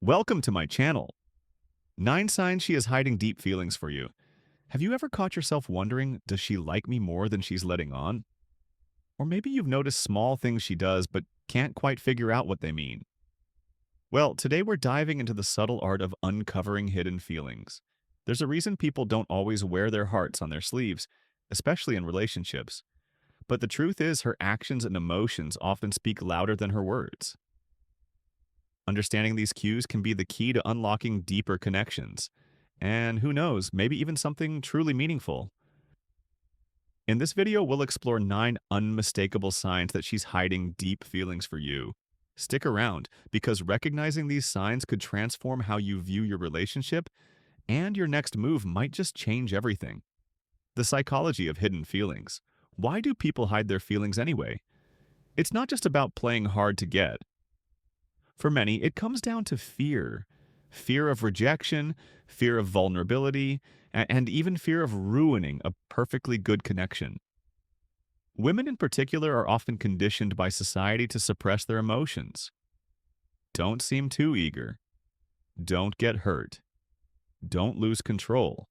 Welcome to my channel. 9 signs she is hiding deep feelings for you. Have you ever caught yourself wondering, does she like me more than she's letting on? Or maybe you've noticed small things she does but can't quite figure out what they mean. Well, today we're diving into the subtle art of uncovering hidden feelings. There's a reason people don't always wear their hearts on their sleeves, especially in relationships. But the truth is, her actions and emotions often speak louder than her words. Understanding these cues can be the key to unlocking deeper connections. And who knows, maybe even something truly meaningful. In this video, we'll explore 9 unmistakable signs that she's hiding deep feelings for you. Stick around, because recognizing these signs could transform how you view your relationship, and your next move might just change everything. The psychology of hidden feelings. Why do people hide their feelings anyway? It's not just about playing hard to get. For many, it comes down to fear. Fear of rejection, fear of vulnerability, and even fear of ruining a perfectly good connection. Women in particular are often conditioned by society to suppress their emotions. Don't seem too eager. Don't get hurt. Don't lose control.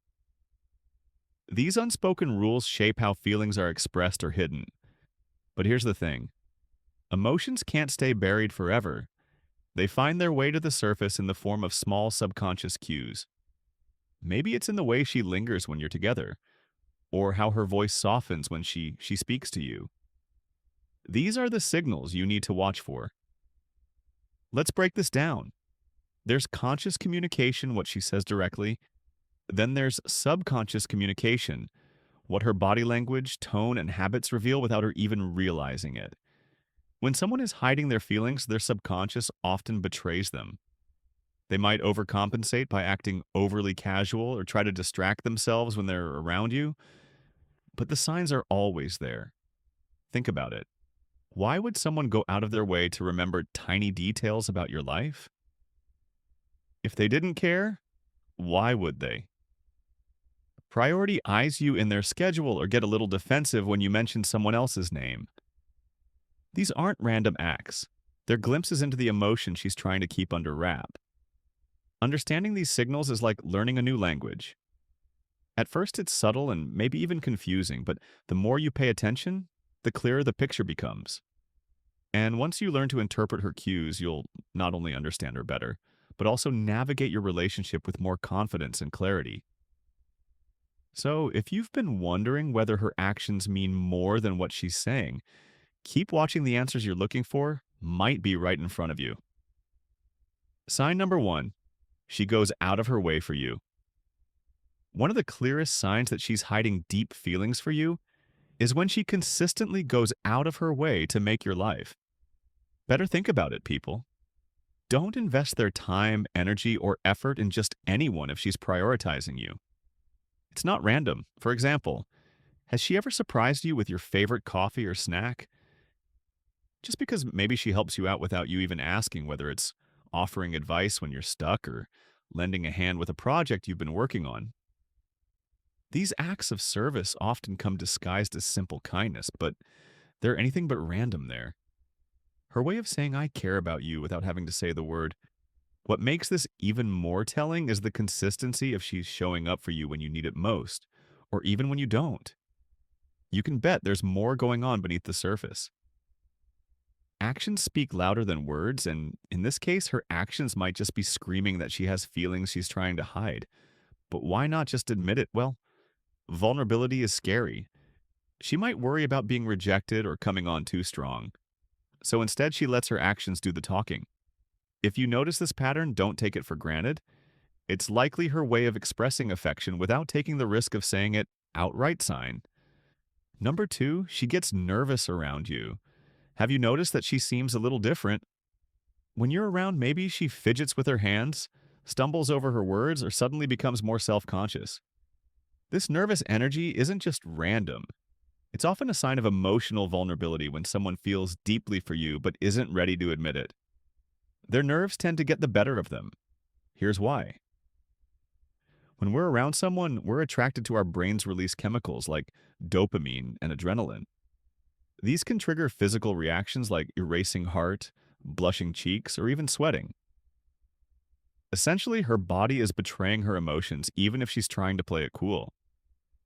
These unspoken rules shape how feelings are expressed or hidden. But here's the thing. Emotions can't stay buried forever. They find their way to the surface in the form of small subconscious cues. Maybe it's in the way she lingers when you're together, or how her voice softens when she speaks to you. These are the signals you need to watch for. Let's break this down. There's conscious communication, what she says directly. Then there's subconscious communication, what her body language, tone, and habits reveal without her even realizing it. When someone is hiding their feelings, their subconscious often betrays them. They might overcompensate by acting overly casual or try to distract themselves when they're around you, but the signs are always there. Think about it. Why would someone go out of their way to remember tiny details about your life? If they didn't care, why would they? Priority eyes you in their schedule or get a little defensive when you mention someone else's name. These aren't random acts. They're glimpses into the emotion she's trying to keep under wrap. Understanding these signals is like learning a new language. At first, it's subtle and maybe even confusing, but the more you pay attention, the clearer the picture becomes. And once you learn to interpret her cues, you'll not only understand her better, but also navigate your relationship with more confidence and clarity. So, if you've been wondering whether her actions mean more than what she's saying, keep watching. The answers you're looking for might be right in front of you. Sign number 1, she goes out of her way for you. One of the clearest signs that she's hiding deep feelings for you is when she consistently goes out of her way to make your life. Better think about it, people. Don't invest their time, energy, or effort in just anyone if she's prioritizing you. It's not random. For example, has she ever surprised you with your favorite coffee or snack? Just because maybe she helps you out without you even asking, whether it's offering advice when you're stuck or lending a hand with a project you've been working on. These acts of service often come disguised as simple kindness, but they're anything but random there. Her way of saying I care about you without having to say the word. What makes this even more telling is the consistency of she's showing up for you when you need it most, or even when you don't. You can bet there's more going on beneath the surface. Actions speak louder than words, and in this case, her actions might just be screaming that she has feelings she's trying to hide. But why not just admit it? Well, vulnerability is scary. She might worry about being rejected or coming on too strong. So instead, she lets her actions do the talking. If you notice this pattern, don't take it for granted. It's likely her way of expressing affection without taking the risk of saying it outright. Sign. Number 2, she gets nervous around you. Have you noticed that she seems a little different? When you're around, maybe she fidgets with her hands, stumbles over her words, or suddenly becomes more self-conscious. This nervous energy isn't just random. It's often a sign of emotional vulnerability when someone feels deeply for you but isn't ready to admit it. Their nerves tend to get the better of them. Here's why. When we're around someone, we're attracted to our brain's release chemicals like dopamine and adrenaline. These can trigger physical reactions like erasing heart, blushing cheeks, or even sweating. Essentially, her body is betraying her emotions even if she's trying to play it cool.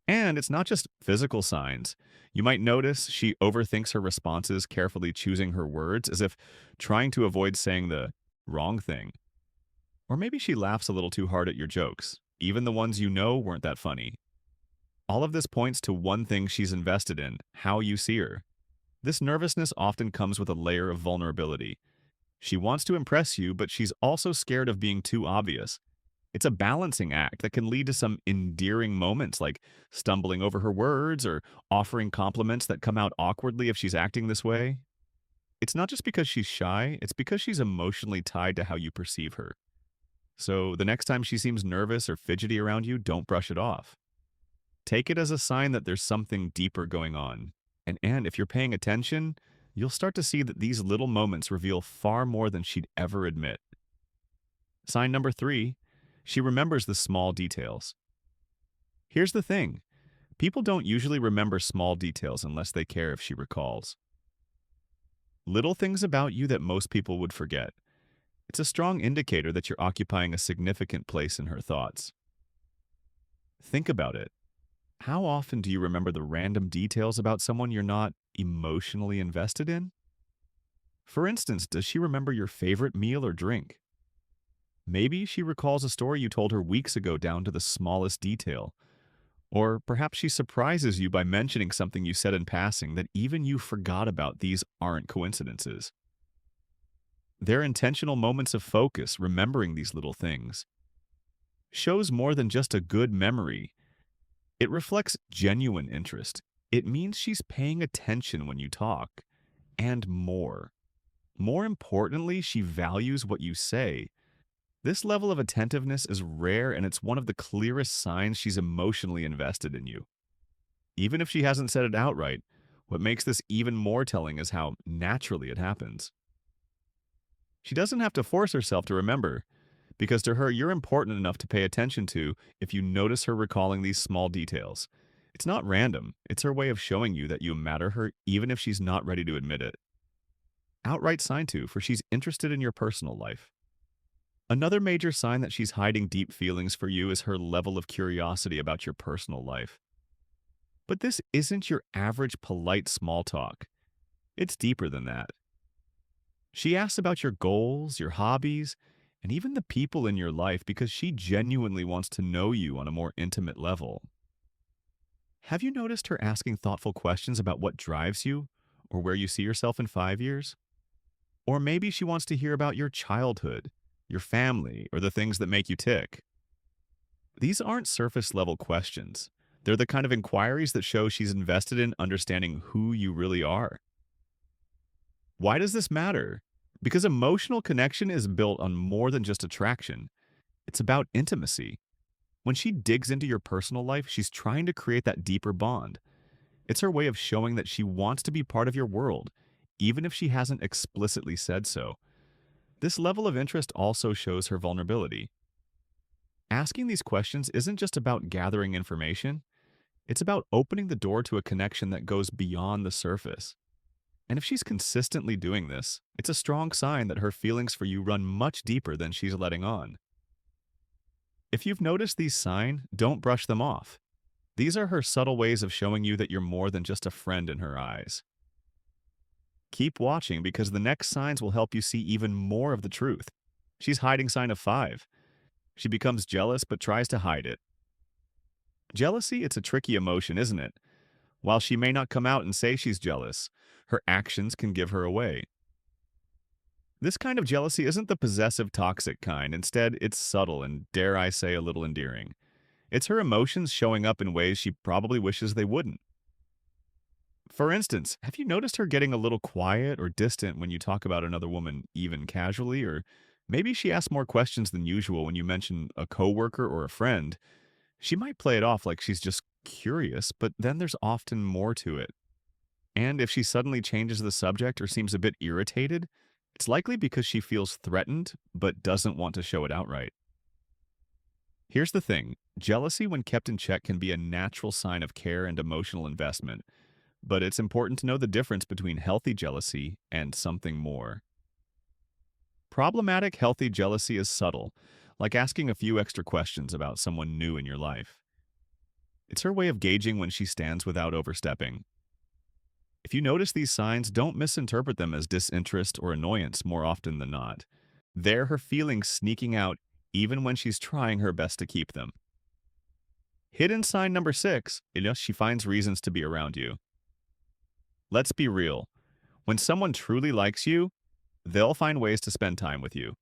And it's not just physical signs. You might notice she overthinks her responses, carefully choosing her words as if trying to avoid saying the wrong thing. Or maybe she laughs a little too hard at your jokes, even the ones you know weren't that funny. All of this points to one thing she's invested in: how you see her. This nervousness often comes with a layer of vulnerability. She wants to impress you, but she's also scared of being too obvious. It's a balancing act that can lead to some endearing moments, like stumbling over her words or offering compliments that come out awkwardly if she's acting this way. It's not just because she's shy, it's because she's emotionally tied to how you perceive her. So the next time she seems nervous or fidgety around you, don't brush it off. Take it as a sign that there's something deeper going on. And if you're paying attention, you'll start to see that these little moments reveal far more than she'd ever admit. Sign number 3, she remembers the small details. Here's the thing: people don't usually remember small details unless they care if she recalls. Little things about you that most people would forget. It's a strong indicator that you're occupying a significant place in her thoughts. Think about it. How often do you remember the random details about someone you're not emotionally invested in? For instance, does she remember your favorite meal or drink? Maybe she recalls a story you told her weeks ago down to the smallest detail. Or perhaps she surprises you by mentioning something you said in passing that even you forgot about. These aren't coincidences. They're intentional moments of focus, remembering these little things. Shows more than just a good memory. It reflects genuine interest. It means she's paying attention when you talk. And more. More importantly, she values what you say. This level of attentiveness is rare, and it's one of the clearest signs she's emotionally invested in you. Even if she hasn't said it outright, what makes this even more telling is how naturally it happens. She doesn't have to force herself to remember, because to her, you're important enough to pay attention to if you notice her recalling these small details. It's not random, it's her way of showing you that you matter her even if she's not ready to admit it. Outright sign to, for she's interested in your personal life. Another major sign that she's hiding deep feelings for you is her level of curiosity about your personal life. But this isn't your average polite small talk. It's deeper than that. She asks about your goals, your hobbies, and even the people in your life because she genuinely wants to know you on a more intimate level. Have you noticed her asking thoughtful questions about what drives you or where you see yourself in 5 years? Or maybe she wants to hear about your childhood, your family, or the things that make you tick. These aren't surface level questions. They're the kind of inquiries that show she's invested in understanding who you really are. Why does this matter? Because emotional connection is built on more than just attraction. It's about intimacy. When she digs into your personal life, she's trying to create that deeper bond. It's her way of showing that she wants to be part of your world, even if she hasn't explicitly said so. This level of interest also shows her vulnerability. Asking these questions isn't just about gathering information, it's about opening the door to a connection that goes beyond the surface. And if she's consistently doing this, it's a strong sign that her feelings for you run much deeper than she's letting on. If you've noticed these signs, don't brush them off. These are her subtle ways of showing you that you're more than just a friend in her eyes. Keep watching because the next signs will help you see even more of the truth. She's hiding sign of 5. She becomes jealous but tries to hide it. Jealousy, it's a tricky emotion, isn't it? While she may not come out and say she's jealous, her actions can give her away. This kind of jealousy isn't the possessive, toxic kind. Instead, it's subtle and, dare I say, a little endearing. It's her emotions showing up in ways she probably wishes they wouldn't. For instance, have you noticed her getting a little quiet or distant when you talk about another woman, even casually? Or maybe she asks more questions than usual when you mention a coworker or a friend. She might play it off like she's just curious, but then there's often more to it. And if she suddenly changes the subject or seems a bit irritated, it's likely because she feels threatened but doesn't want to show it outright. Here's the thing: jealousy, when kept in check, can be a natural sign of care and emotional investment, but it's important to know the difference between healthy jealousy and something more. Problematic healthy jealousy is subtle, like asking a few extra questions about someone new in your life. It's her way of gauging when she stands without overstepping. If you notice these signs, don't misinterpret them as disinterest or annoyance more often than not. They're her feelings sneaking out even when she's trying her best to keep them. Hidden sign number 6, she finds reasons to be around you. Let's be real. When someone truly likes you, they'll find ways to spend time with you.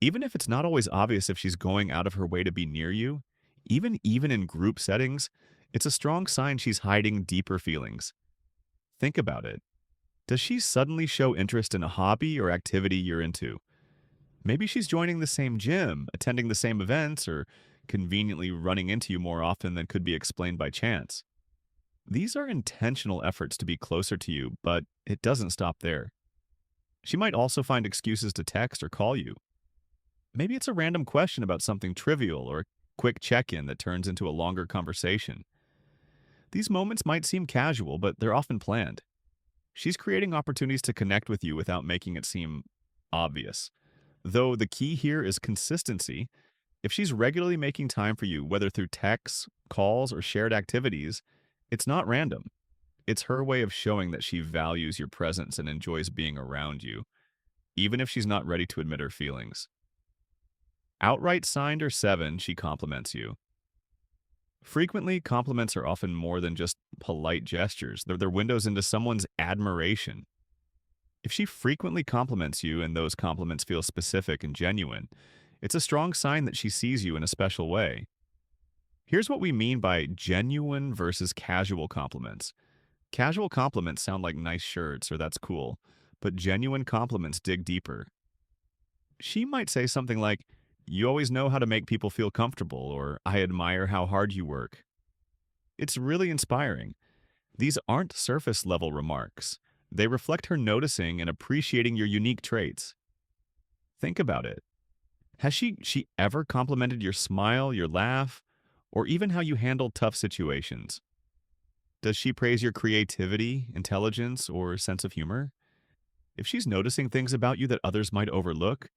Even if it's not always obvious if she's going out of her way to be near you, even in group settings, it's a strong sign she's hiding deeper feelings. Think about it. Does she suddenly show interest in a hobby or activity you're into? Maybe she's joining the same gym, attending the same events, or conveniently running into you more often than could be explained by chance. These are intentional efforts to be closer to you, but it doesn't stop there. She might also find excuses to text or call you. Maybe it's a random question about something trivial or a quick check-in that turns into a longer conversation. These moments might seem casual, but they're often planned. She's creating opportunities to connect with you without making it seem obvious. Though the key here is consistency. If she's regularly making time for you, whether through texts, calls, or shared activities, it's not random. It's her way of showing that she values your presence and enjoys being around you, even if she's not ready to admit her feelings. Outright signed or 7, she compliments you. Frequently, compliments are often more than just polite gestures. They're windows into someone's admiration. If she frequently compliments you and those compliments feel specific and genuine, it's a strong sign that she sees you in a special way. Here's what we mean by genuine versus casual compliments. Casual compliments sound like nice shirts or that's cool, but genuine compliments dig deeper. She might say something like, "You always know how to make people feel comfortable," or "I admire how hard you work." It's really inspiring. These aren't surface level remarks. They reflect her noticing and appreciating your unique traits. Think about it. Has she ever complimented your smile, your laugh, or even how you handle tough situations? Does she praise your creativity, intelligence, or sense of humor? If she's noticing things about you that others might overlook,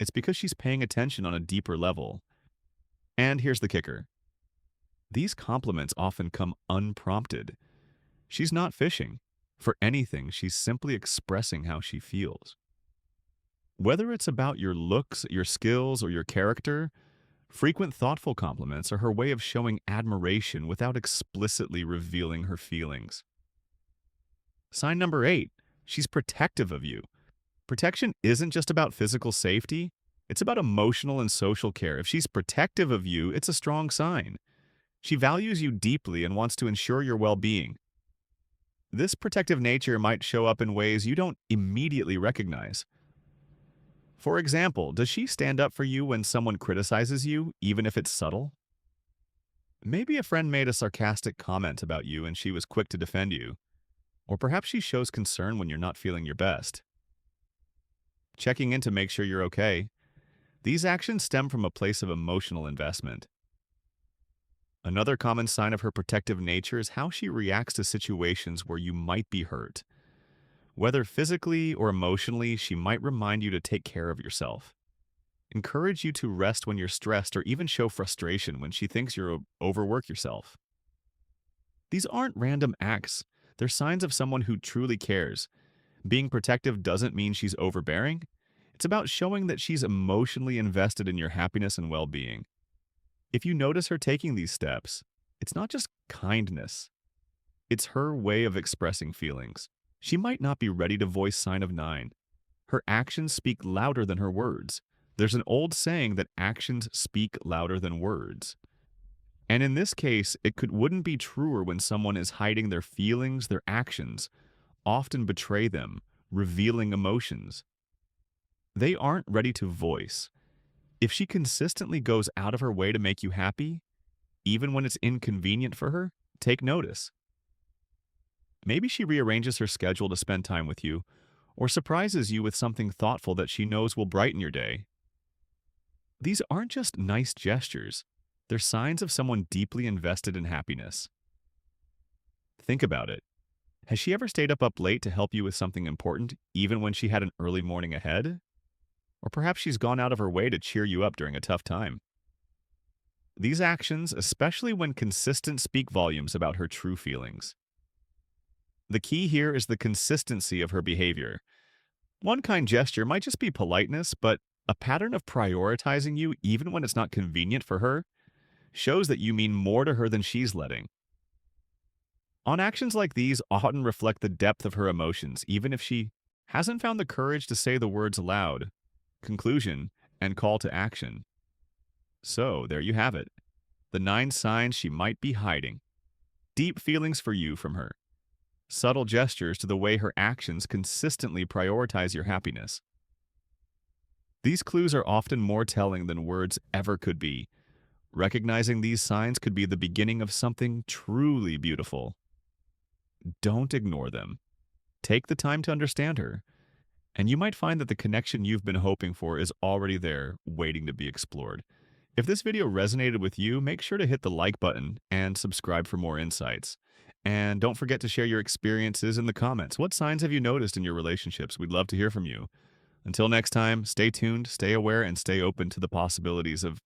it's because she's paying attention on a deeper level. And here's the kicker. These compliments often come unprompted. She's not fishing for anything, she's simply expressing how she feels. Whether it's about your looks, your skills, or your character, frequent thoughtful compliments are her way of showing admiration without explicitly revealing her feelings. Sign number 8, she's protective of you. Protection isn't just about physical safety, it's about emotional and social care. If she's protective of you, it's a strong sign. She values you deeply and wants to ensure your well-being. This protective nature might show up in ways you don't immediately recognize. For example, does she stand up for you when someone criticizes you, even if it's subtle? Maybe a friend made a sarcastic comment about you and she was quick to defend you. Or perhaps she shows concern when you're not feeling your best. Checking in to make sure you're okay. These actions stem from a place of emotional investment. Another common sign of her protective nature is how she reacts to situations where you might be hurt. Whether physically or emotionally, she might remind you to take care of yourself, encourage you to rest when you're stressed, or even show frustration when she thinks you'll overwork yourself. These aren't random acts. They're signs of someone who truly cares. Being protective doesn't mean she's overbearing. It's about showing that she's emotionally invested in your happiness and well-being. If you notice her taking these steps, it's not just kindness. It's her way of expressing feelings. She might not be ready to voice sign of 9. Her actions speak louder than her words. There's an old saying that actions speak louder than words. And in this case, wouldn't be truer when someone is hiding their feelings, their actions often betray them, revealing emotions they aren't ready to voice. If she consistently goes out of her way to make you happy, even when it's inconvenient for her, take notice. Maybe she rearranges her schedule to spend time with you, or surprises you with something thoughtful that she knows will brighten your day. These aren't just nice gestures. They're signs of someone deeply invested in happiness. Think about it. Has she ever stayed up late to help you with something important, even when she had an early morning ahead? or perhaps she's gone out of her way to cheer you up during a tough time. These actions, especially when consistent, speak volumes about her true feelings. The key here is the consistency of her behavior. One kind gesture might just be politeness, but a pattern of prioritizing you, even when it's not convenient for her, shows that you mean more to her than she's letting. On actions like these often reflect the depth of her emotions, even if she hasn't found the courage to say the words aloud. Conclusion and call to action. So, there you have it. The 9 signs she might be hiding. Deep feelings for you from her. Subtle gestures to the way her actions consistently prioritize your happiness. These clues are often more telling than words ever could be. Recognizing these signs could be the beginning of something truly beautiful. Don't ignore them. Take the time to understand her, and you might find that the connection you've been hoping for is already there, waiting to be explored. If this video resonated with you, make sure to hit the like button and subscribe for more insights. And don't forget to share your experiences in the comments. What signs have you noticed in your relationships? We'd love to hear from you. Until next time, stay tuned, stay aware, and stay open to the possibilities of